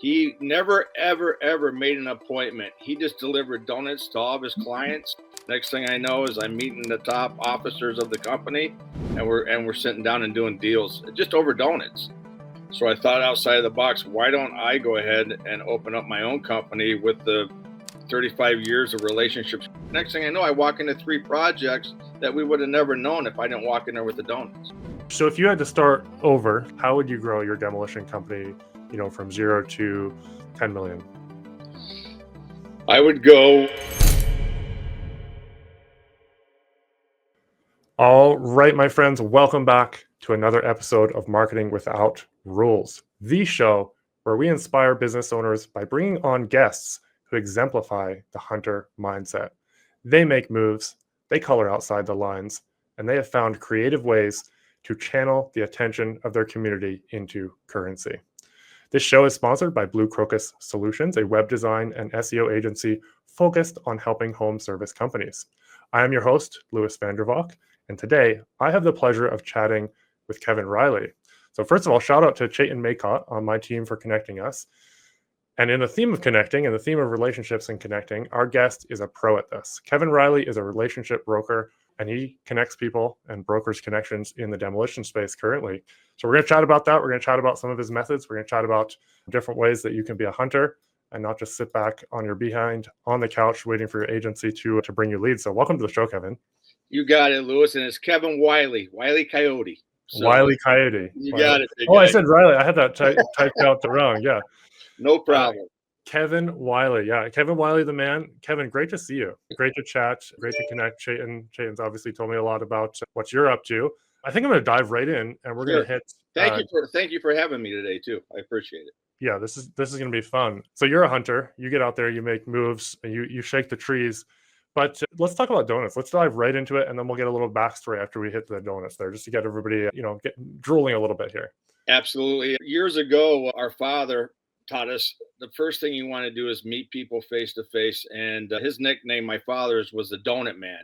He never, ever, ever made an appointment. He just delivered donuts to all of his clients. Next thing I know is I'm meeting the top officers of the company, and we're sitting down and doing deals just over donuts. So I thought outside of the box. Why don't I go ahead and open up my own company with the 35 years of relationships? Next thing I know, I walk into 3 projects that we would have never known if I didn't walk in there with the donuts. So if you had to start over, how would you grow your demolition company, from 0 to 10 million? I would go. All right, my friends, welcome back to another episode of Marketing Without Rules, the show where we inspire business owners by bringing on guests who exemplify the hunter mindset. They make moves, they color outside the lines, and they have found creative ways to channel the attention of their community into currency. This show is sponsored by Blue Crocus Solutions, a web design and SEO agency focused on helping home service companies. I am your host, Louis Vandervalk, and today I have the pleasure of chatting with Kevin Wiley. So first of all, shout out to Chayton Maycott on my team for connecting us. And in the theme of connecting and the theme of relationships and connecting, our guest is a pro at this. Kevin Wiley is a relationship broker, and he connects people and brokers connections in the demolition space currently. So we're going to chat about that. We're going to chat about some of his methods. We're going to chat about different ways that you can be a hunter and not just sit back on your behind on the couch waiting for your agency to bring you leads. So welcome to the show, Kevin. You got it, Louis, and it's Kevin Wiley Coyote. So, Wiley Coyote. You got it. Oh, I said Riley. I had that typed out the wrong. Yeah. No problem. Kevin Wiley. Yeah. Kevin Wiley, the man. Kevin, great to see you. Great to chat. Great to connect. Chayton's obviously told me a lot about what you're up to. I think I'm going to dive right in and we're going to hit. Thank you for having me today too. I appreciate it. Yeah, this is going to be fun. So you're a hunter. You get out there, you make moves, and you shake the trees. But let's talk about donuts. Let's dive right into it, and then we'll get a little backstory after we hit the donuts there, just to get everybody, get drooling a little bit here. Absolutely. Years ago, our father taught us the first thing you want to do is meet people face to face. And his nickname, my father's, was the Donut Man.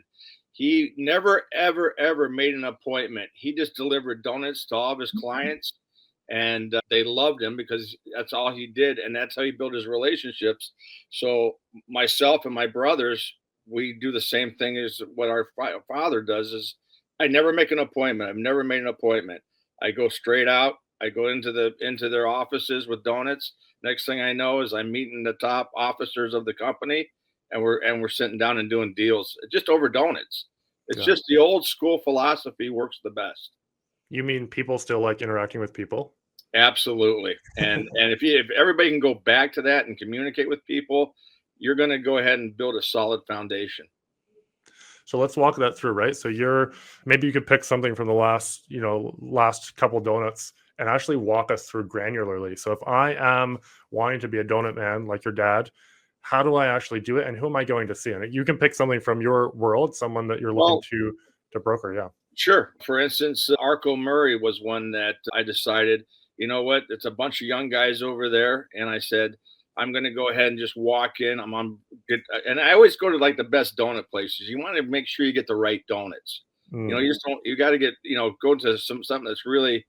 He never, ever, ever made an appointment. He just delivered donuts to all of his clients, and they loved him because that's all he did, and that's how he built his relationships. So myself and my brothers, we do the same thing as what our father does. Is I never make an appointment. I've never made an appointment. I go straight out. I go into their offices with donuts. Next thing I know is I'm meeting the top officers of the company, and we're sitting down and doing deals just over donuts. It's just the old school philosophy works the best. You mean people still like interacting with people? Absolutely. And if everybody can go back to that and communicate with people, you're going to go ahead and build a solid foundation. So let's walk that through, right? So maybe you could pick something from the last couple donuts and actually walk us through granularly. So if I am wanting to be a donut man like your dad, how do I actually do it? And who am I going to see? And you can pick something from your world, someone that you're looking to broker. Yeah. Sure. For instance, Arco Murray was one that I decided, you know what, it's a bunch of young guys over there. And I said, I'm going to go ahead and just walk in. And I always go to like the best donut places. You want to make sure you get the right donuts. You got to get, go to something that's really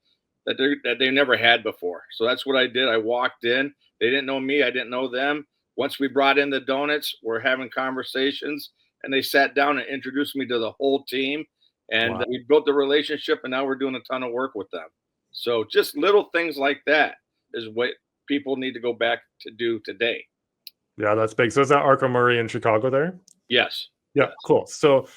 that they never had before. So that's what I did. I walked in. They didn't know me. I didn't know them. Once we brought in the donuts, we're having conversations, and they sat down and introduced me to the whole team. And we built the relationship, and now we're doing a ton of work with them. So just little things like that is what people need to go back to do today. Yeah, that's big. So is that Arco Murray in Chicago there? Yes. Yeah, yes. Cool. So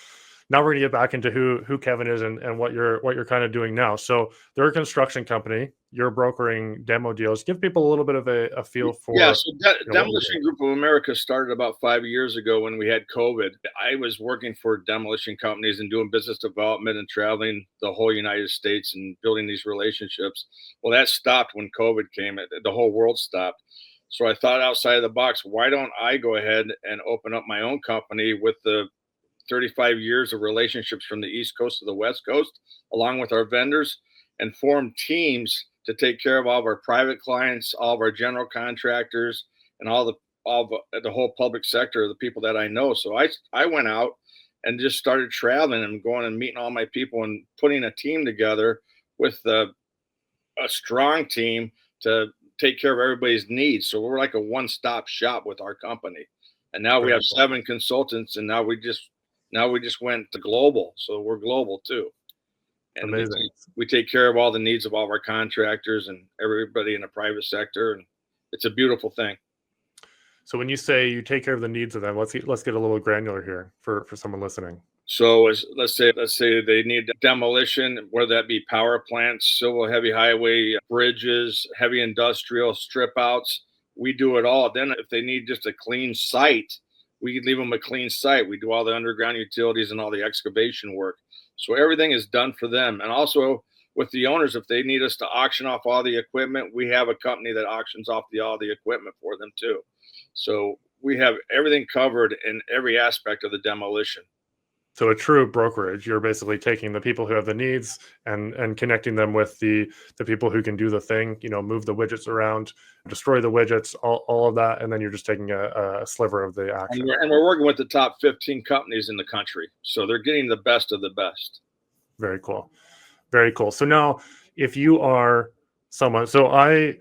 now we're going to get back into who Kevin is and what you're kind of doing now. So they're a construction company. You're brokering demo deals. Give people a little bit of a feel for. Yeah, so Demolition Group of America started about 5 years ago when we had COVID. I was working for demolition companies and doing business development and traveling the whole United States and building these relationships. Well, that stopped when COVID came. The whole world stopped. So I thought outside of the box. Why don't I go ahead and open up my own company with the 35 years of relationships from the East Coast to the West Coast, along with our vendors, and form teams to take care of all of our private clients, all of our general contractors, and all the whole public sector, the people that I know. So I went out and just started traveling and going and meeting all my people and putting a team together with a strong team to take care of everybody's needs. So we're like a one-stop shop with our company. And now we have 7 consultants, and now we just went to global. So we're global too. And Amazing. we take care of all the needs of all of our contractors and everybody in the private sector. And it's a beautiful thing. So when you say you take care of the needs of them, let's get a little granular here for someone listening. So let's say they need demolition, whether that be power plants, civil heavy highway, bridges, heavy industrial, strip outs. We do it all. Then if they need just a clean site, we leave them a clean site. We do all the underground utilities and all the excavation work. So everything is done for them. And also with the owners, if they need us to auction off all the equipment, we have a company that auctions off all the equipment for them too. So we have everything covered in every aspect of the demolition. So a true brokerage, you're basically taking the people who have the needs and connecting them with the people who can do the thing, move the widgets around, destroy the widgets, all of that. And then you're just taking a sliver of the action. And we're working with the top 15 companies in the country. So they're getting the best of the best. Very cool. Very cool. So now if you are someone,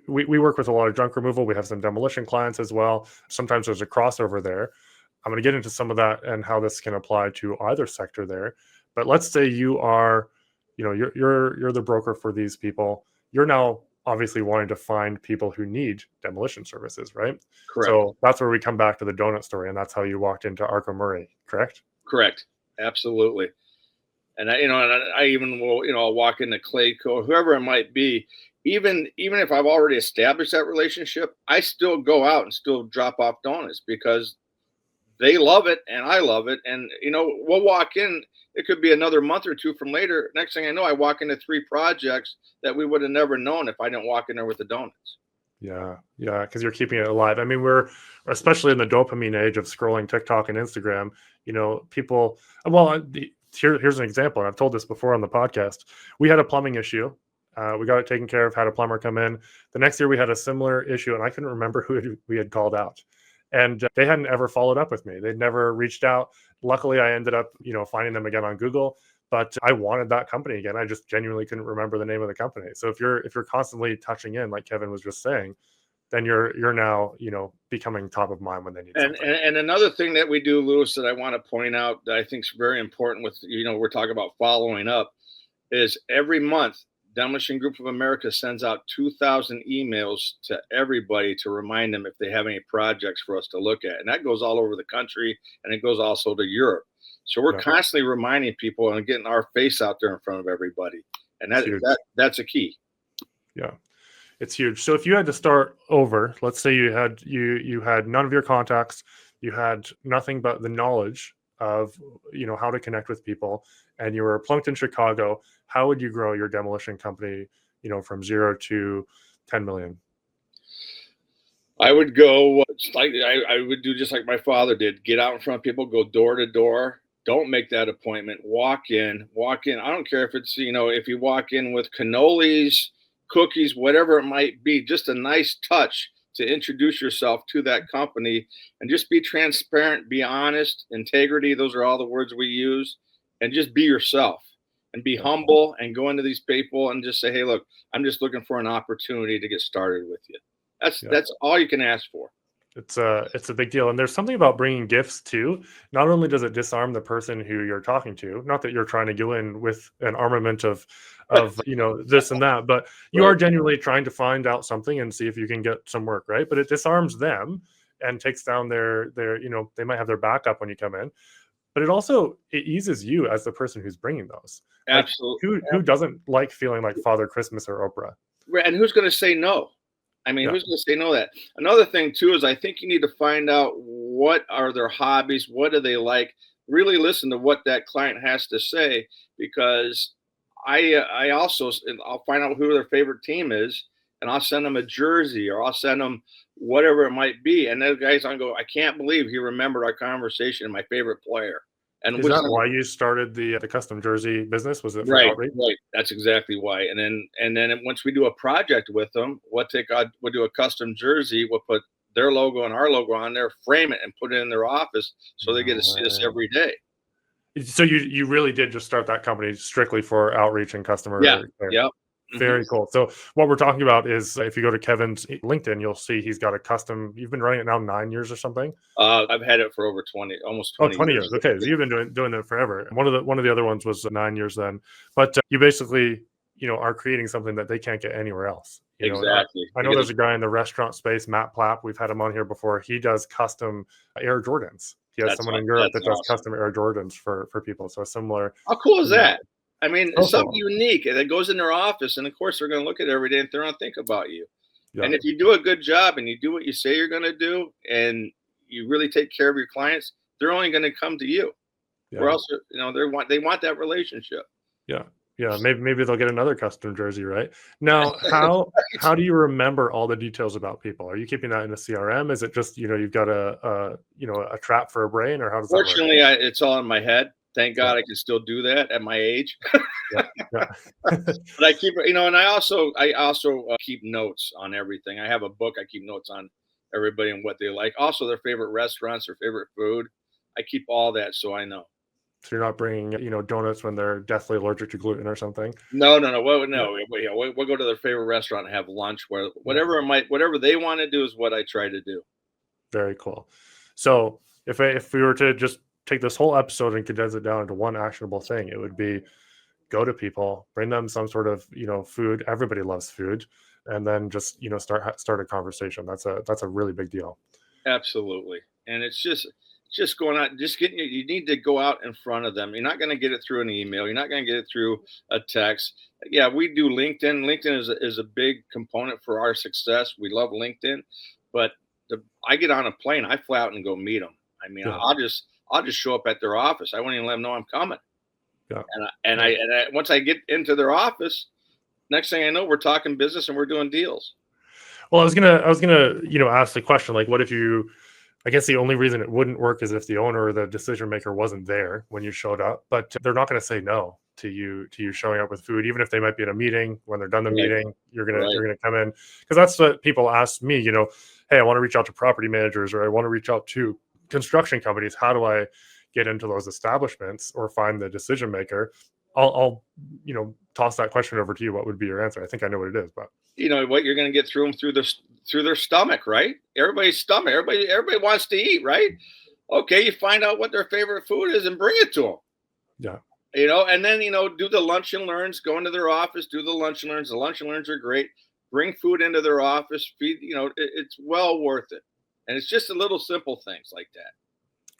we work with a lot of junk removal. We have some demolition clients as well. Sometimes there's a crossover there. I'm going to get into some of that and how this can apply to either sector there. But let's say you are, you're the broker for these people. You're now obviously wanting to find people who need demolition services, right? Correct. So that's where we come back to the donut story, and that's how you walked into Arco Murray, correct? Correct. Absolutely. And I even will, I'll walk into Clayco, whoever it might be. Even if I've already established that relationship, I still go out and still drop off donuts because they love it and I love it. And, we'll walk in, it could be another month or two from later. Next thing I know, I walk into 3 projects that we would have never known if I didn't walk in there with the donuts. Yeah. Because you're keeping it alive. I mean, we're especially in the dopamine age of scrolling TikTok and Instagram, people, here's an example. And I've told this before on the podcast. We had a plumbing issue. We got it taken care of, had a plumber come in. The next year we had a similar issue and I couldn't remember who we had called out. And they hadn't ever followed up with me. They'd never reached out. Luckily, I ended up, finding them again on Google. But I wanted that company again. I just genuinely couldn't remember the name of the company. So if you're constantly touching in, like Kevin was just saying, then you're now, becoming top of mind when they need something. And another thing that we do, Lewis, that I want to point out that I think is very important with, we're talking about following up, is every month Demolition Group of America sends out 2,000 emails to everybody to remind them if they have any projects for us to look at. And that goes all over the country, and it goes also to Europe. So we're constantly reminding people and getting our face out there in front of everybody. And that's a key. Yeah. It's huge. So if you had to start over, let's say you had none of your contacts, you had nothing but the knowledge of how to connect with people, and you were plunked in Chicago, how would you grow your demolition company, from 0 to 10 million? I would go I would do just like my father did. Get out in front of people, go door to door. Don't make that appointment. Walk in. I don't care if it's, if you walk in with cannolis, cookies, whatever it might be, just a nice touch to introduce yourself to that company, and just be transparent, be honest, integrity. Those are all the words we use. And just be yourself and be humble and go into these people and just say, hey, look, I'm just looking for an opportunity to get started with you. That's all you can ask for. It's a big deal. And there's something about bringing gifts too. Not only does it disarm the person who you're talking to, not that you're trying to go in with an armament of this and that, but you are genuinely trying to find out something and see if you can get some work, right? But it disarms them and takes down their they might have their backup when you come in. But it eases you as the person who's bringing those. Absolutely. Who doesn't like feeling like Father Christmas or Oprah? And who's going to say no? I mean, who's going to say no to that? Another thing, too, is I think you need to find out what are their hobbies, what do they like, really listen to what that client has to say, because I'll find out who their favorite team is, and I'll send them a jersey or I'll send them whatever it might be. And those guys, I go, I can't believe he remembered our conversation and my favorite player. And is that why you started the custom jersey business? Was it for outreach? Right. That's exactly why. And then once we do a project with them, we'll do a custom jersey. We'll put their logo and our logo on there, frame it, and put it in their office so they get to see us every day. So you really did just start that company strictly for outreach and customer care. Yep. Very cool. So what we're talking about is if you go to Kevin's LinkedIn, you'll see he's got a custom. You've been running it now 9 years or something. I've had it for over 20, almost 20 20 years. years. Okay, so you've been doing it forever. One of the other ones was 9 years then. But you basically, are creating something that they can't get anywhere else. Exactly. I know there's a guy in the restaurant space, Matt Plapp. We've had him on here before. He does custom Air Jordans. He has someone in Europe that does custom Air Jordans for people. So a similar. How cool is that? I mean, it's something cool. unique that goes in their office, and of course they're going to look at it every day and they're going to think about you. Yeah. And if you do a good job and you do what you say you're going to do, and you really take care of your clients, they're only going to come to you. Yeah. Or else, they want that relationship. Yeah. Yeah, maybe they'll get another custom jersey, right? Now, how do you remember all the details about people? Are you keeping that in a CRM? Is it just you've got a trap for a brain, or how does that work? Fortunately, it's all in my head. Thank God I can still do that at my age. Yeah. But I keep and I also keep notes on everything. I have a book. I keep notes on everybody and what they like. Also, their favorite restaurants, their favorite food. I keep all that so I know. So you're not bringing, donuts when they're deathly allergic to gluten or something? No. We'll go to their favorite restaurant and have lunch. Whatever they want to do is what I try to do. Very cool. So if we were to just take this whole episode and condense it down into one actionable thing, it would be go to people, bring them some sort of food. Everybody loves food, and then just start a conversation. That's a really big deal. Absolutely, and it's just going out, you need to go out in front of them. You're not going to get it through an email. You're not going to get it through a text. Yeah, we do LinkedIn. LinkedIn is a big component for our success. We love LinkedIn, but I get on a plane, I fly out and go meet them. I mean, yeah. I'll just show up at their office. I won't even let them know I'm coming. Yeah. And I once I get into their office, next thing I know, we're talking business and we're doing deals. Well, I was gonna ask the question, like, what if I guess the only reason it wouldn't work is if the owner or the decision maker wasn't there when you showed up, but they're not going to say no to you showing up with food, even if they might be in a meeting. When they're done the meeting, you're gonna come in, because that's what people ask me. Hey, I want to reach out to property managers, or I want to reach out to construction companies. How do I get into those establishments or find the decision maker? I'll toss that question over to you. What would be your answer? I think I know what it is, but what you're going to get through them through their stomach, right? Everybody's stomach. Everybody wants to eat, right? Okay, you find out what their favorite food is and bring it to them. Yeah. And then do the lunch and learns. Go into their office, do the lunch and learns. The lunch and learns are great. Bring food into their office. Feed. It's well worth it. And it's just a little simple things like that.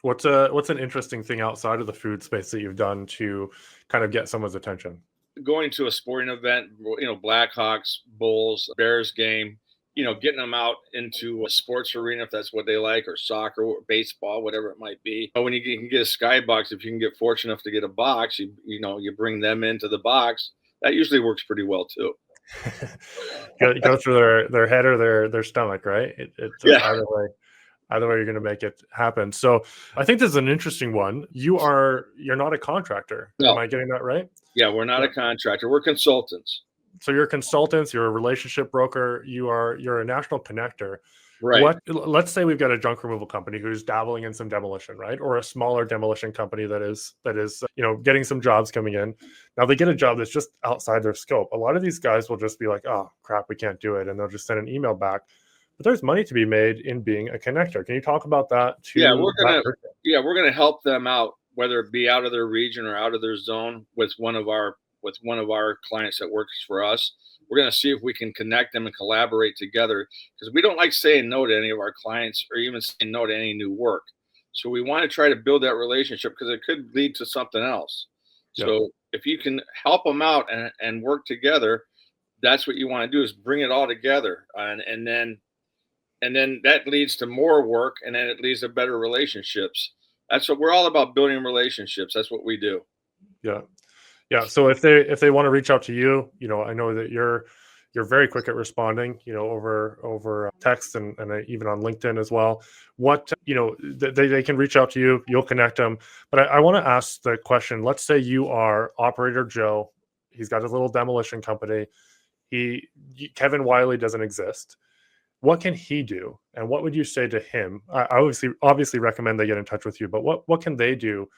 What's an interesting thing outside of the food space that you've done to kind of get someone's attention? Going to a sporting event, Blackhawks, Bulls, Bears game, getting them out into a sports arena if that's what they like, or soccer, or baseball, whatever it might be. But when you can get a skybox, if you can get fortunate enough to get a box, you bring them into the box. That usually works pretty well too. Go through their head or their stomach, right? Either way, you're going to make it happen. So I think this is an interesting one. You're not a contractor. No. Am I getting that right? Yeah, we're not a contractor. We're consultants. So you're consultants. You're a relationship broker. You're a national connector. Right. Let's say we've got a junk removal company who's dabbling in some demolition, right? Or a smaller demolition company that is getting some jobs coming in. Now they get a job that's just outside their scope. A lot of these guys will just be like, "Oh crap, we can't do it," and they'll just send an email back. But there's money to be made in being a connector. Can you talk about that? Yeah, we're gonna help them out, whether it be out of their region or out of their zone, with one of our clients that works for us. We're going to see if we can connect them and collaborate together, because we don't like saying no to any of our clients or even saying no to any new work. So we want to try to build that relationship, because it could lead to something else. Yep. So if you can help them out and work together, that's what you want to do, is bring it all together. And then that leads to more work, and then it leads to better relationships. That's what we're all about, building relationships. That's what we do. Yeah. Yeah. So if they want to reach out to you, I know that you're very quick at responding, over text and even on LinkedIn as well. What, they can reach out to you, you'll connect them. But I want to ask the question, let's say you are Operator Joe. He's got his little demolition company. Kevin Wiley doesn't exist. What can he do? And what would you say to him? I obviously recommend they get in touch with you, but what can they do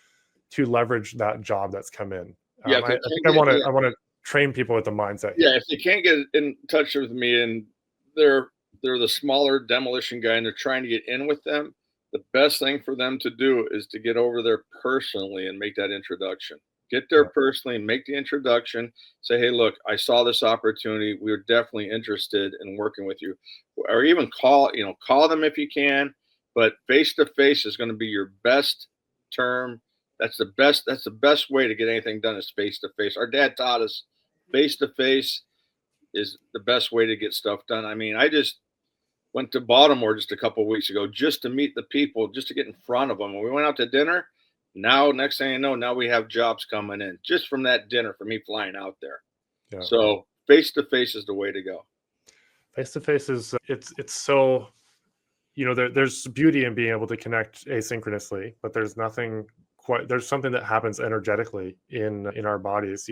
to leverage that job that's come in? Yeah, I think I want to train people with the mindset. Yeah, if they can't get in touch with me and they're the smaller demolition guy and they're trying to get in with them, the best thing for them to do is to get over there personally and make that introduction. Get there personally and make the introduction. Say, hey, look, I saw this opportunity. We're definitely interested in working with you. Or even call them if you can. But face to face is going to be your best term. That's the best way to get anything done is face to face. Our dad taught us face to face is the best way to get stuff done. I mean, I just went to Baltimore just a couple of weeks ago just to meet the people, just to get in front of them. When we went out to dinner, now next thing you know, now we have jobs coming in just from that dinner for me flying out there. Yeah. So face to face is the way to go. Face to face is it's so, there's beauty in being able to connect asynchronously, but there's something that happens energetically in our bodies,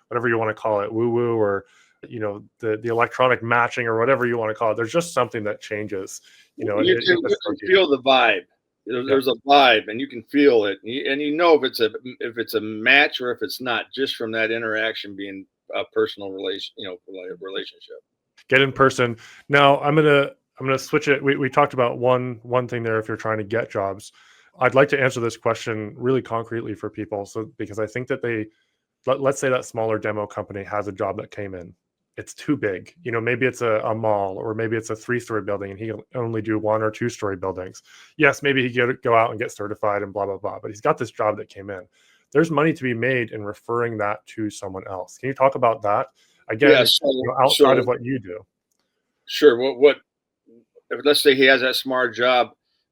whatever you want to call it, woo woo, or the electronic matching or whatever you want to call it. There's just something that changes. You can feel the vibe. There's a vibe, and you can feel it, and if it's a match or if it's not, just from that interaction being a personal relationship. Get in person. Now I'm gonna switch it. We talked about one thing there. If you're trying to get jobs, I'd like to answer this question really concretely for people. So because I think that let's say that smaller demo company has a job that came in. It's too big. Maybe it's a mall, or maybe it's a 3-story building and he can only do 1 or 2-story buildings. Yes, maybe he could go out and get certified and blah, blah, blah, but he's got this job that came in. There's money to be made in referring that to someone else. Can you talk about that? Again, outside of what you do. Sure. Let's say he has that smart job.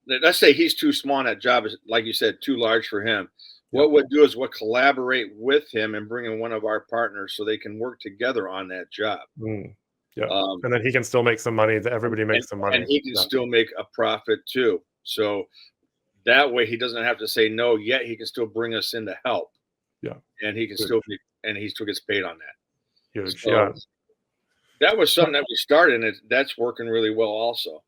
Let's say he's too small and that job is, like you said, too large for him. What we'll do is we'll collaborate with him and bring in one of our partners so they can work together on that job. Yeah. And then he can still make some money. Everybody makes some money. And he can still make a profit too. So that way he doesn't have to say no, yet he can still bring us in to help. Yeah. And he can still gets paid on that. Huge. So yeah. That was something that we started, and that's working really well also.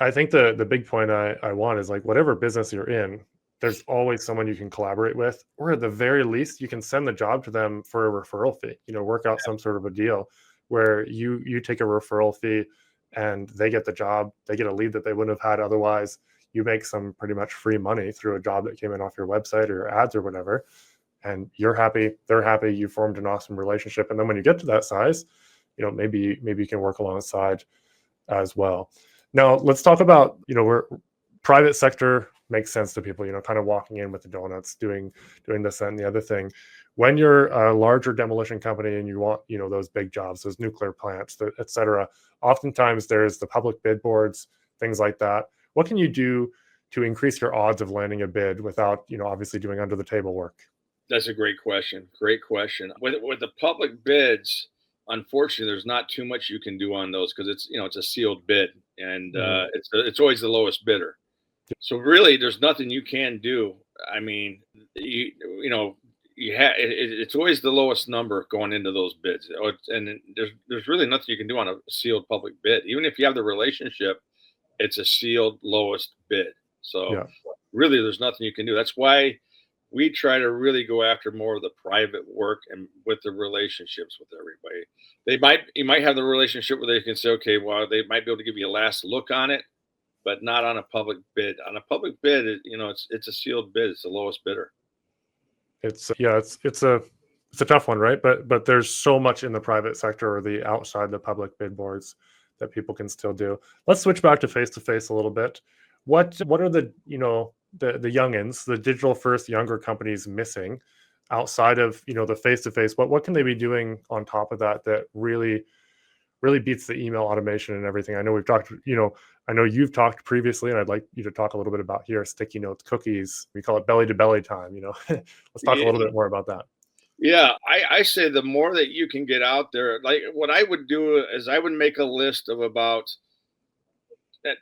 I think the big point I want is, like, whatever business you're in, there's always someone you can collaborate with, or at the very least, you can send the job to them for a referral fee, work out some sort of a deal where you take a referral fee and they get the job, they get a lead that they wouldn't have had otherwise. You make some pretty much free money through a job that came in off your website or your ads or whatever. And you're happy, they're happy, you formed an awesome relationship. And then when you get to that size, maybe you can work alongside as well. Now let's talk about, where private sector makes sense to people, kind of walking in with the donuts, doing this and the other thing. When you're a larger demolition company and you want, those big jobs, those nuclear plants, et cetera, oftentimes there's the public bid boards, things like that. What can you do to increase your odds of landing a bid without, obviously doing under the table work? That's a great question. Great question. With the public bids, unfortunately, there's not too much you can do on those because it's a sealed bid, and it's always the lowest bidder. So really, there's nothing you can do. I mean, it's always the lowest number going into those bids, and there's really nothing you can do on a sealed public bid. Even if you have the relationship, it's a sealed lowest bid. So really, there's nothing you can do. That's why we try to really go after more of the private work and with the relationships with everybody. You might have the relationship where they can say, okay, well, they might be able to give you a last look on it, but not on a public bid. On a public bid, it's a sealed bid. It's the lowest bidder. It's a tough one, right? But there's so much in the private sector or the outside the public bid boards that people can still do. Let's switch back to face a little bit. What are the the youngins, the digital first younger companies missing outside of the face-to-face? What can they be doing on top of that really beats the email automation and everything? I know we've talked, I know you've talked previously, and I'd like you to talk a little bit about here, sticky notes, cookies. We call it belly to belly time. Let's talk a little bit more about that. Yeah, I say the more that you can get out there, like what I would do is I would make a list of about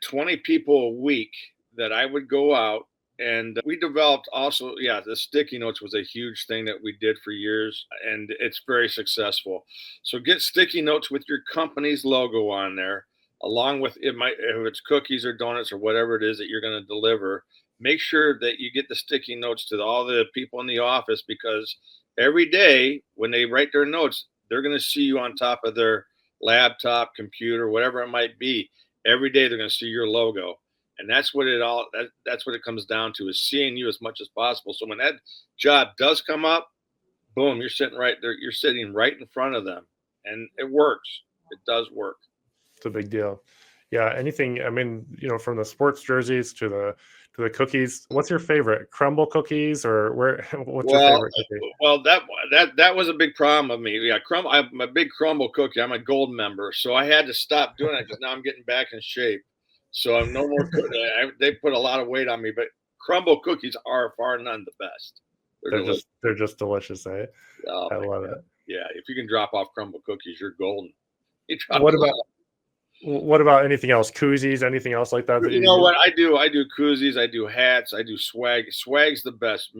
20 people a week that I would go out. And we developed also, the sticky notes was a huge thing that we did for years, and it's very successful. So get sticky notes with your company's logo on there, along with if it's cookies or donuts or whatever it is that you're going to deliver. make sure that you get the sticky notes to all the people in the office, because every day when they write their notes, they're going to see you on top of their laptop, computer, whatever it might be. Every day they're going to see your logo. And that's what that's what it comes down to, is seeing you as much as possible. So when that job does come up, boom, you're sitting right there. You're sitting right in front of them, and it works. It does work. It's a big deal. Yeah. Anything, I mean, from the sports jerseys to the cookies, what's your favorite? Crumble cookies, or what's your favorite cookie? Well, that was a big problem of me. Yeah, I'm a big crumble cookie. I'm a gold member, so I had to stop doing it because now I'm getting back in shape. So I'm no more. They put a lot of weight on me, but crumble cookies are far and none the best. They're just delicious, eh? Oh, I love it. Yeah, if you can drop off crumble cookies, you're golden. What about anything else? Koozies, anything else like that? You know what I do? I do koozies. I do hats. I do swag. Swag's the best.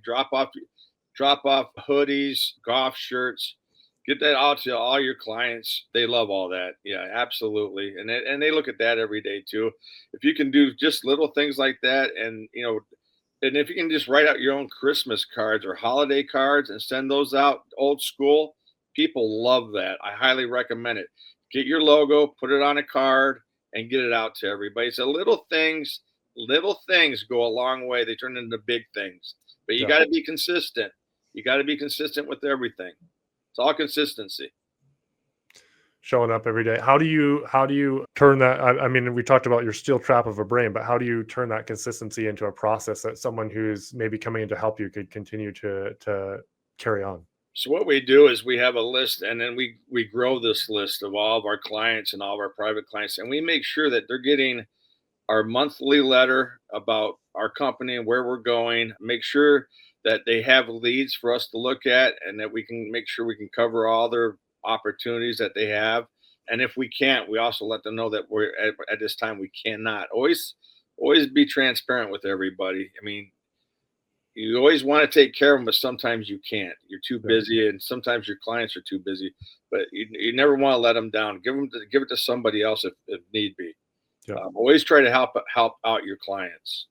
Drop off hoodies, golf shirts. Get that out to all your clients. They love all that. Yeah, absolutely. And they look at that every day too. If you can do just little things like that, and if you can just write out your own Christmas cards or holiday cards and send those out old school, people love that. I highly recommend it. Get your logo, put it on a card, and get it out to everybody. So little things go a long way. They turn into big things. But you got to be consistent. You got to be consistent with everything. It's all consistency. Showing up every day. How do you turn that? I mean, we talked about your steel trap of a brain, but how do you turn that consistency into a process that someone who's maybe coming in to help you could continue to carry on? So what we do is we have a list, and then we grow this list of all of our clients and all of our private clients, and we make sure that they're getting our monthly letter about our company and where we're going. Make sure that they have leads for us to look at, and that we can make sure we can cover all their opportunities that they have. And if we can't, we also let them know that we're at this time we cannot. Always be transparent with everybody. I mean, you always want to take care of them, but sometimes you can't. You're too busy, and sometimes your clients are too busy. But you never want to let them down. Give it to somebody else if need be. Yeah. Always try to help out your clients,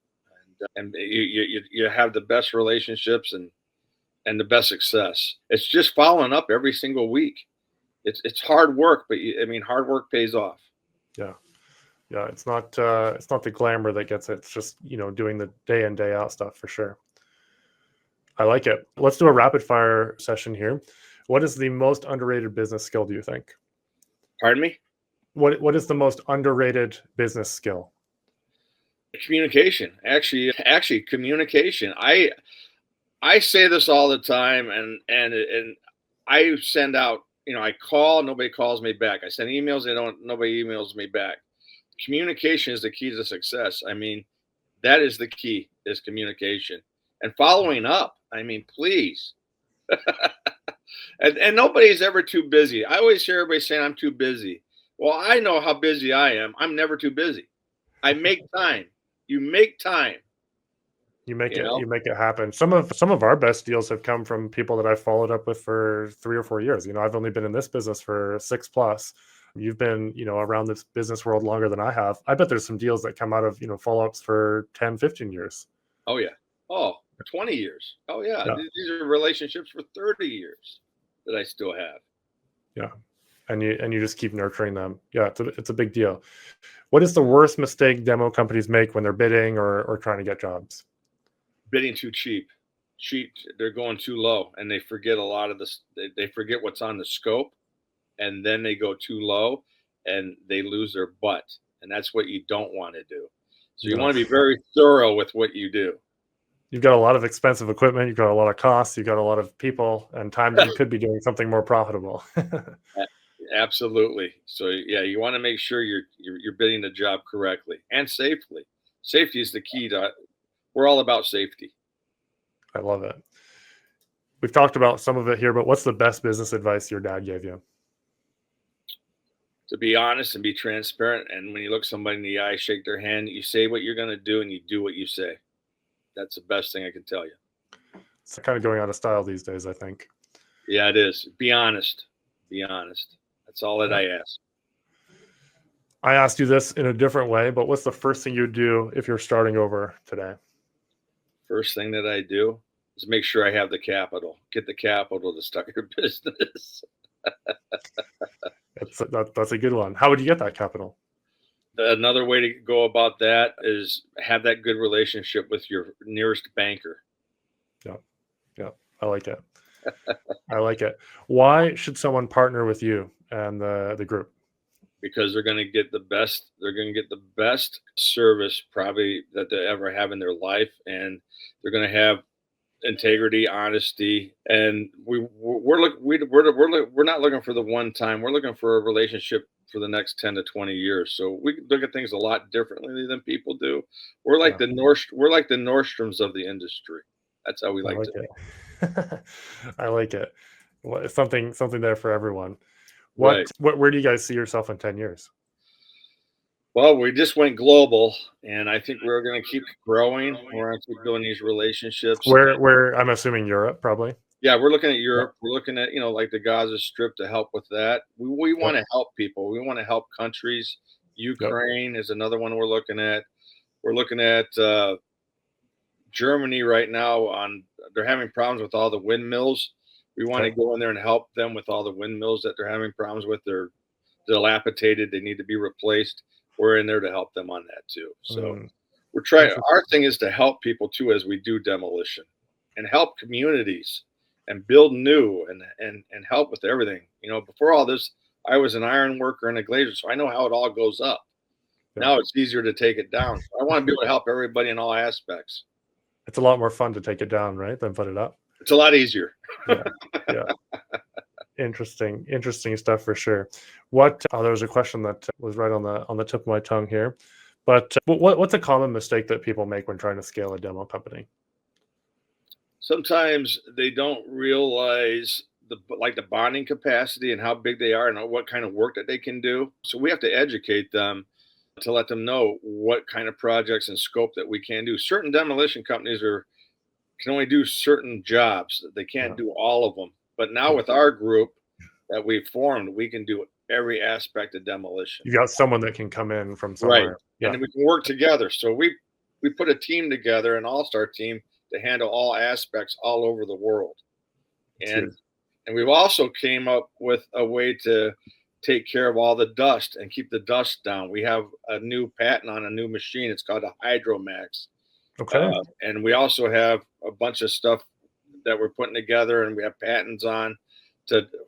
and you have the best relationships and the best success. It's just following up every single week. It's hard work, but hard work pays off. Yeah. It's not the glamour that gets it. It's just doing the day in, day out stuff for sure. I like it. Let's do a rapid fire session here. What is the most underrated business skill, do you think? Pardon me? What is the most underrated business skill? Communication. Actually, communication. I say this all the time, and I send out, I call, nobody calls me back. I send emails, nobody emails me back. Communication is the key to success. I mean, that is the key, is communication. And following up. I mean, please. and nobody's ever too busy. I always hear everybody saying I'm too busy. Well, I know how busy I am. I'm never too busy. I make time. You make time. You make it happen. Some of our best deals have come from people that I've followed up with for 3 or 4 years. I've only been in this business for 6+. You've been, around this business world longer than I have. I bet there's some deals that come out of, follow-ups for 10, 15 years. Oh, yeah. Oh, 20 years. Oh, yeah. These are relationships for 30 years that I still have. Yeah. And you just keep nurturing them. Yeah, it's a big deal. What is the worst mistake demo companies make when they're bidding or trying to get jobs? Bidding too cheap. They're going too low, and they forget a lot of this. They forget what's on the scope, and then they go too low, and they lose their butt. And that's what you don't want to do. So you want to be very thorough with what you do. You've got a lot of expensive equipment. You've got a lot of costs. You've got a lot of people and time that you could be doing something more profitable. Absolutely. So yeah, you want to make sure you're bidding the job correctly and safely. Safety is the key to. We're all about safety. I love it. We've talked about some of it here, but what's the best business advice your dad gave you? To be honest and be transparent. And when you look somebody in the eye, shake their hand, you say what you're going to do and you do what you say. That's the best thing I can tell you. It's kind of going out of style these days, I think. Yeah, it is. Be honest. Be honest. That's all that I ask. I asked you this in a different way, but what's the first thing you'd do if you're starting over today? First thing that I do is make sure I have the capital. Get the capital to start your business. That's a good one. How would you get that capital? Another way to go about that is have that good relationship with your nearest banker. Yeah, I like it. I like it. Why should someone partner with you and the group? Because they're going to get the best. They're going to get the best service probably that they ever have in their life, and they're going to have integrity, honesty, and we're not looking for the one time. We're looking for a relationship for the next 10 to 20 years. So we look at things a lot differently than people do. We're like we're like the Nordstroms of the industry. That's how we like to it. I like it. Well, something there for everyone. Right. Where do you guys see yourself in 10 years? Well, we just went global, and I think we're going to keep growing. We're going to keep building these relationships. Where I'm assuming Europe, probably. Yeah, we're looking at Europe. We're looking at, like the Gaza Strip to help with that. We want to help people. We want to help countries. Ukraine is another one we're looking at. We're looking at Germany right now. They're having problems with all the windmills. We want to go in there and help them with all the windmills that they're having problems with. They're dilapidated. They need to be replaced. We're in there to help them on that too. So we're trying. Our thing is to help people too as we do demolition, and help communities and build new and help with everything. Before all this, I was an iron worker and a glazier, so I know how it all goes up. Yeah. Now it's easier to take it down. I want to be able to help everybody in all aspects. It's a lot more fun to take it down, right, than put it up. It's a lot easier. Yeah. Interesting stuff for sure. There was a question that was right on the tip of my tongue here, but what's a common mistake that people make when trying to scale a demo company? Sometimes they don't realize the bonding capacity and how big they are and what kind of work that they can do. So we have to educate them to let them know what kind of projects and scope that we can do. Certain demolition companies can only do certain jobs. They can't do all of them. But now with our group that we've formed, we can do every aspect of demolition. You got someone that can come in from somewhere. Right. Yeah. And we can work together. So we put a team together, an all-star team, to handle all aspects all over the world. And we've also came up with a way to take care of all the dust and keep the dust down. We have a new patent on a new machine. It's called a Hydromax. Okay. And we also have a bunch of stuff that we're putting together, and we have patents on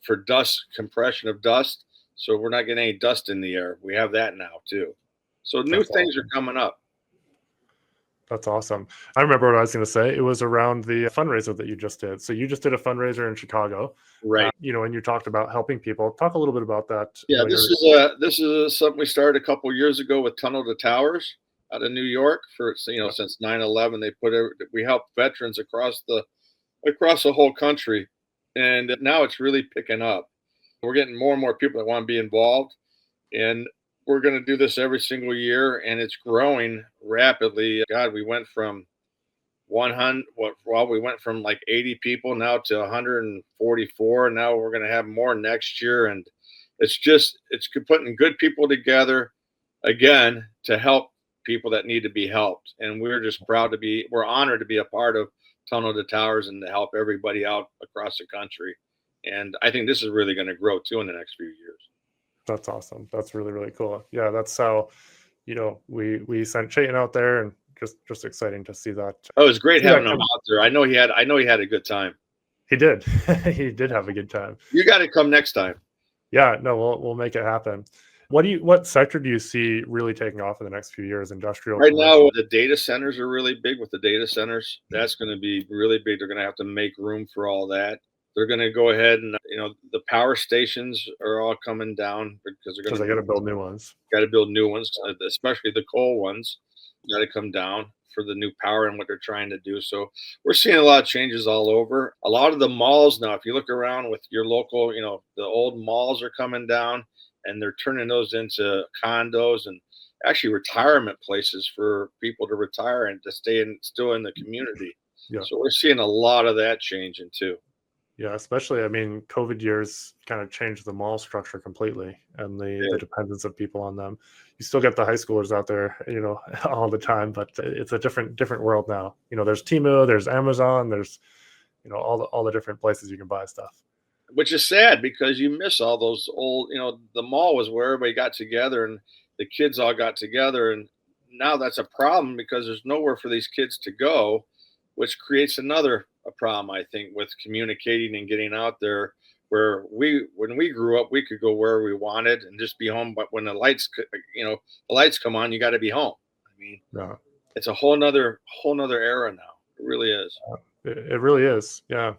for dust, compression of dust. So we're not getting any dust in the air. We have that now too. So new things are coming up. That's awesome. I remember what I was going to say. It was around the fundraiser that you just did. So you just did a fundraiser in Chicago, right? And you talked about helping people. Talk a little bit about that. Yeah, this is something we started a couple of years ago with Tunnel to Towers out of New York. Since 9/11, we help veterans across the whole country, and now it's really picking up. We're getting more and more people that want to be involved, and we're going to do this every single year, and it's growing rapidly. God, we went from 100. We went from like 80 people now to 144. Now we're going to have more next year, and it's putting good people together again to help people that need to be helped. And we're just we're honored to be a part of Tunnel to Towers and to help everybody out across the country. And I think this is really going to grow too in the next few years. That's awesome. That's really, really cool. Yeah, that's how, we sent Chayton out there, and just exciting to see that. Oh, it was great having him out there. I know he had a good time. He did. He did have a good time. You got to come next time. Yeah, no, we'll make it happen. What sector do you see really taking off in the next few years? Industrial? Right now, the data centers are really big. With the data centers, that's going to be really big. They're going to have to make room for all that. They're going to go ahead and, the power stations are all coming down because they got to build new ones. Got to build new ones, especially the coal ones. Got to come down for the new power and what they're trying to do. So we're seeing a lot of changes all over. A lot of the malls now, if you look around with your local, the old malls are coming down, and they're turning those into condos and actually retirement places for people to retire and to stay still in the community. Yeah. So we're seeing a lot of that changing too. Yeah, especially, I mean, COVID years kind of changed the mall structure completely and the Yeah. dependence of people on them. You still get the high schoolers out there, all the time, but it's a different world now. There's Temu, there's Amazon, there's all the different places you can buy stuff. Which is sad because you miss all those old, the mall was where everybody got together and the kids all got together. And now that's a problem because there's nowhere for these kids to go, which creates another a problem, I think, with communicating and getting out there. Where when we grew up, we could go where we wanted and just be home. But when the lights come on, you got to be home. I mean, Yeah, it's a whole nother era now. It really is. it really is. Yeah.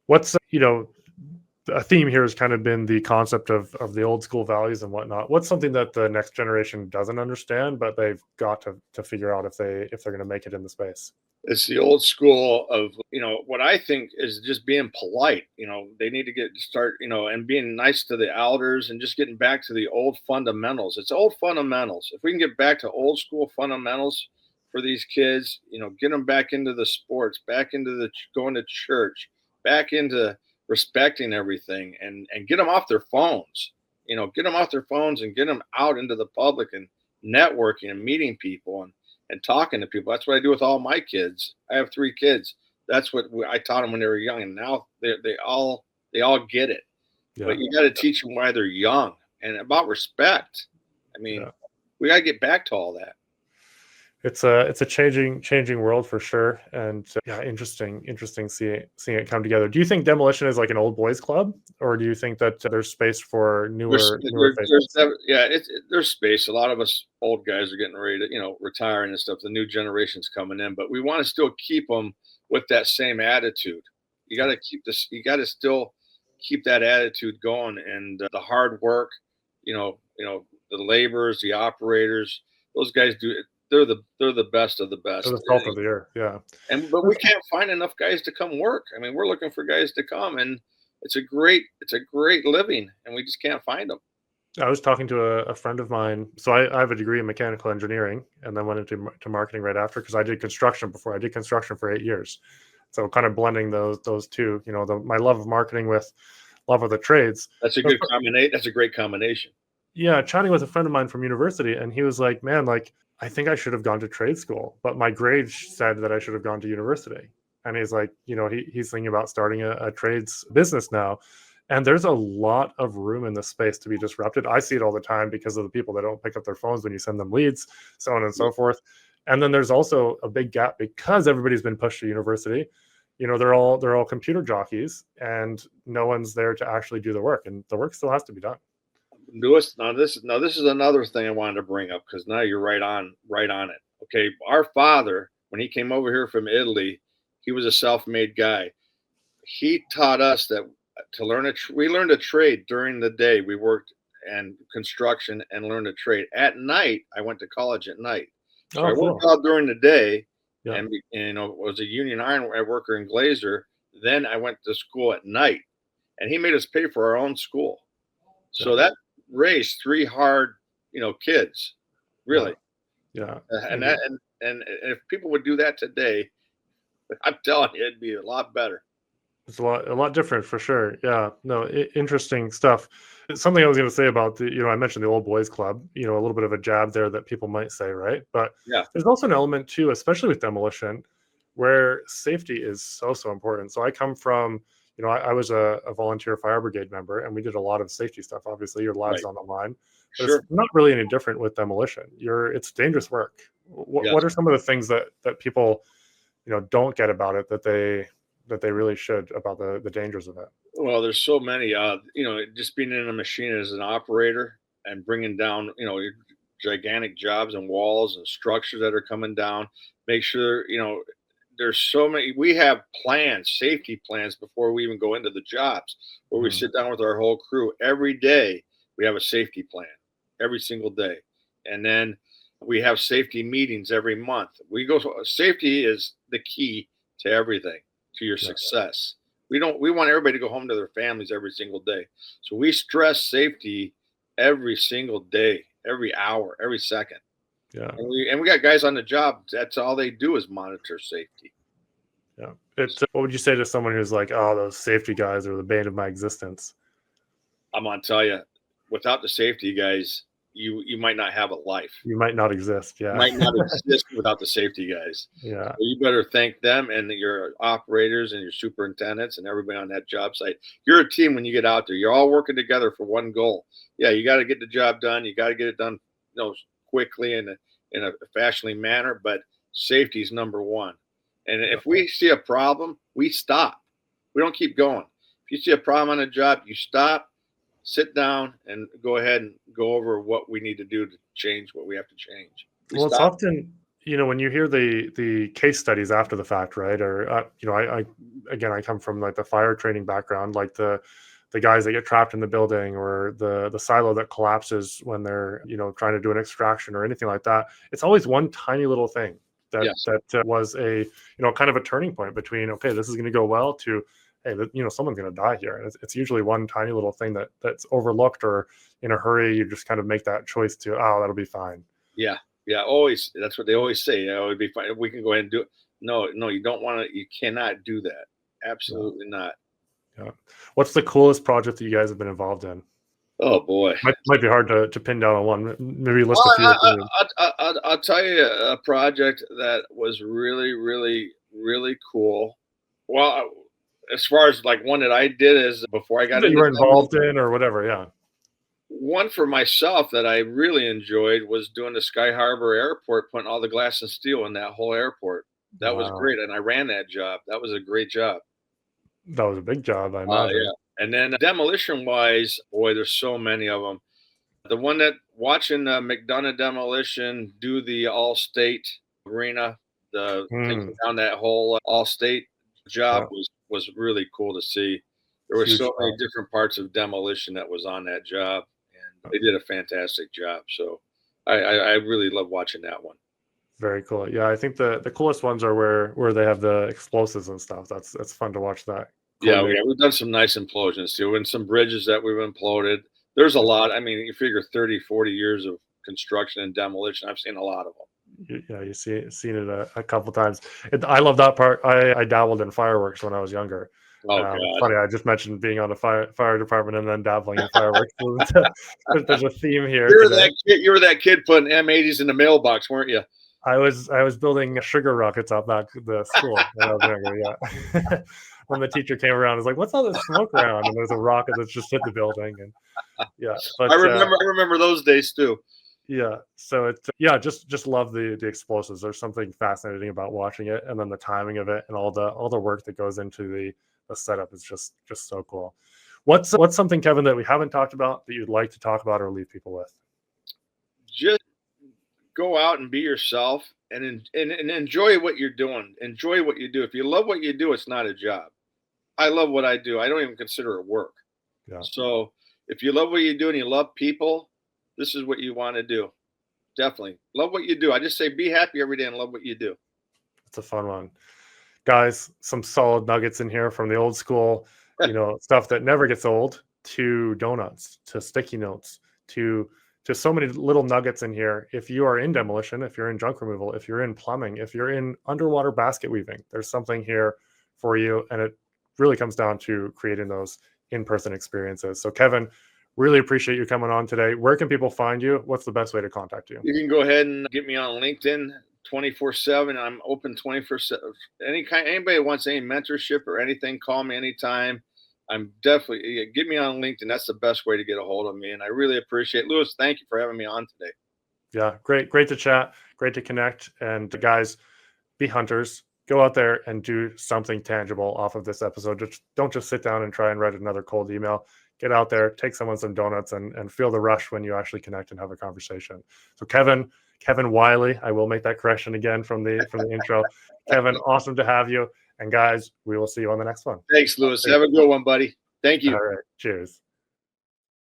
What's a theme here has kind of been the concept of the old school values and whatnot. What's something that the next generation doesn't understand, but they've got to figure out if they're going to make it in the space? It's the old school of, what I think is just being polite. They need to start, and being nice to the elders and just getting back to the old fundamentals. It's old fundamentals. If we can get back to old school fundamentals for these kids, get them back into the sports, back into going to church, back into respecting everything, and get them off their phones. Get them off their phones and get them out into the public and networking and meeting people and talking to people. That's what I do with all my kids. I have 3 kids. That's what I taught them when they were young, and now they all get it. Yeah. But you got to teach them why they're young and about respect. I mean, Yeah. we got to get back to all that. It's a changing world for sure, and yeah, interesting seeing it come together. Do you think Demolition is like an old boys club, or do you think that there's space for newer faces? There's space. A lot of us old guys are getting ready to retire and stuff. The new generation's coming in, but we want to still keep them with that same attitude. You got to keep this. You got to still keep that attitude going, and the hard work. The laborers, the operators. Those guys do. They're the best of the best. For the salt of the earth, yeah. But we can't find enough guys to come work. I mean, we're looking for guys to come, and it's a great living, and we just can't find them. I was talking to a friend of mine. So I have a degree in mechanical engineering, and then went into marketing right after because I did construction before. I did construction for 8 years, so kind of blending those two. My love of marketing with love of the trades. That's a good combination. That's a great combination. Yeah, chatting with a friend of mine from university, and he was like, "Man, like I think I should have gone to trade school, but my grades said that I should have gone to university." And he's like, he's thinking about starting a trades business now. And there's a lot of room in the space to be disrupted. I see it all the time because of the people that don't pick up their phones when you send them leads, so on and so forth. And then there's also a big gap because everybody's been pushed to university. They're all computer jockeys, and no one's there to actually do the work, and the work still has to be done. This is another thing I wanted to bring up because now you're right on it. Okay, our father, when he came over here from Italy, he was a self-made guy. He taught us that we learned a trade during the day. We worked and construction and learned a trade. At night, I went to college at night. So I worked out during the day, and was a union iron worker and glazer. Then I went to school at night, and he made us pay for our own school. So that raised 3 hard, kids, really. Yeah. And if people would do that today, I'm telling you, it'd be a lot better. It's a lot different for sure. Yeah. No, interesting stuff. Something I was going to say about I mentioned the old boys club, a little bit of a jab there that people might say, right? But yeah, there's also an element too, especially with demolition, where safety is so important. So I come from, I was a volunteer fire brigade member, and we did a lot of safety stuff. Obviously, your lives on the line. But sure. It's not really any different with demolition. It's dangerous work. What are some of the things that people, don't get about it that they really should about the dangers of it? Well, there's so many. Just being in a machine as an operator and bringing down, gigantic jobs and walls and structures that are coming down. Make sure, there's so many. We have plans, safety plans before we even go into the jobs, where we sit down with our whole crew every day. We have a safety plan every single day, and then we have safety meetings every month. Safety is the key to everything, to your success. We want everybody to go home to their families every single day. So we stress safety every single day, every hour, every second. Yeah. And we got guys on the job. That's all they do is monitor safety. Yeah. What would you say to someone who's like, oh, those safety guys are the bane of my existence? I'm gonna tell you, without the safety guys, you might not have a life. You might not exist. You Yeah. might not exist without the safety guys. Yeah. So you better thank them and your operators and your superintendents and everybody on that job site. You're a team when you get out there. You're all working together for one goal. Yeah, you got to get the job done. You got to get it done, quickly and in a fashionably manner. But safety is number one. And if we see a problem, we stop. We don't keep going. If you see a problem on a job, you stop, sit down, and go ahead and go over what we need to do to change what we have to change. Well, it's often, when you hear the case studies after the fact, right? Or, I come from like the fire training background, like the guys that get trapped in the building or the silo that collapses when they're, trying to do an extraction or anything like that. It's always one tiny little thing that was a, kind of a turning point between, okay, this is going to go well to, hey, someone's going to die here. And it's usually one tiny little thing that's overlooked, or in a hurry, you just kind of make that choice to, oh, that'll be fine. Yeah. Yeah. Always. That's what they always say. It'd be fine. We can go ahead and do it. No, you don't want to, you cannot do that. Absolutely not. Yeah. What's the coolest project that you guys have been involved in? Oh boy. Might be hard to pin down on one. Maybe list a few. I'll tell you a project that was really, really, really cool. Well, as far as like one that I did is before I got into you were involved in or whatever. Yeah. One for myself that I really enjoyed was doing the Sky Harbor Airport, putting all the glass and steel in that whole airport. That was great. And I ran that job. That was a great job. That was a big job, I imagine. Yeah. And then demolition wise, boy, there's so many of them. The one that watching McDonough Demolition do the All-State Arena, taking down that whole All-State job was really cool to see. There were so many different parts of demolition that was on that job, and they did a fantastic job. So I really love watching that one. Very cool. Yeah, I think the coolest ones are where they have the explosives and stuff. That's fun to watch that. Yeah, we've done some nice implosions too, and some bridges that we've imploded. There's a lot. I mean, you figure 30, 40 years of construction and demolition. I've seen a lot of them. Yeah, you've seen it a couple times. I love that part. I dabbled in fireworks when I was younger. Oh, God. Funny, I just mentioned being on the fire department and then dabbling in fireworks. There's a theme here. You were that kid putting M80s in the mailbox, weren't you? I was building sugar rockets out back at the school when I was younger. Yeah. When the teacher came around, I was like, "What's all this smoke around?" And there's a rocket that's just hit the building. And yeah, but I remember those days too. Yeah, so just love the explosives. There's something fascinating about watching it, and then the timing of it, and all the work that goes into the setup is just so cool. What's something, Kevin, that we haven't talked about that you'd like to talk about or leave people with? Just go out and be yourself and enjoy what you're doing. Enjoy what you do. If you love what you do, it's not a job. I love what I do. I don't even consider it work. Yeah. So if you love what you do and you love people, this is what you want to do. Definitely love what you do. I just say be happy every day and love what you do. It's a fun one. Guys, some solid nuggets in here from the old school, stuff that never gets old, to donuts, to sticky notes, to so many little nuggets in here. If you are in demolition, if you're in junk removal, if you're in plumbing, if you're in underwater basket weaving, there's something here for you. And it really comes down to creating those in-person experiences. So Kevin, really appreciate you coming on today. Where can people find you? What's the best way to contact you? You can go ahead and get me on LinkedIn 24/7. I'm open 24/7. Anybody wants any mentorship or anything, call me anytime. I'm definitely, get me on LinkedIn. That's the best way to get a hold of me. And I really appreciate it. Lewis, thank you for having me on today. Yeah, great to chat. Great to connect. And guys, be hunters. Go out there and do something tangible off of this episode. Don't just sit down and try and write another cold email. Get out there, take someone some donuts, and feel the rush when you actually connect and have a conversation. So Kevin Wiley, I will make that correction again from the intro. Kevin, awesome to have you. And guys, we will see you on the next one. Thanks, Lewis. Have a good one, buddy. Thank you. All right. Cheers.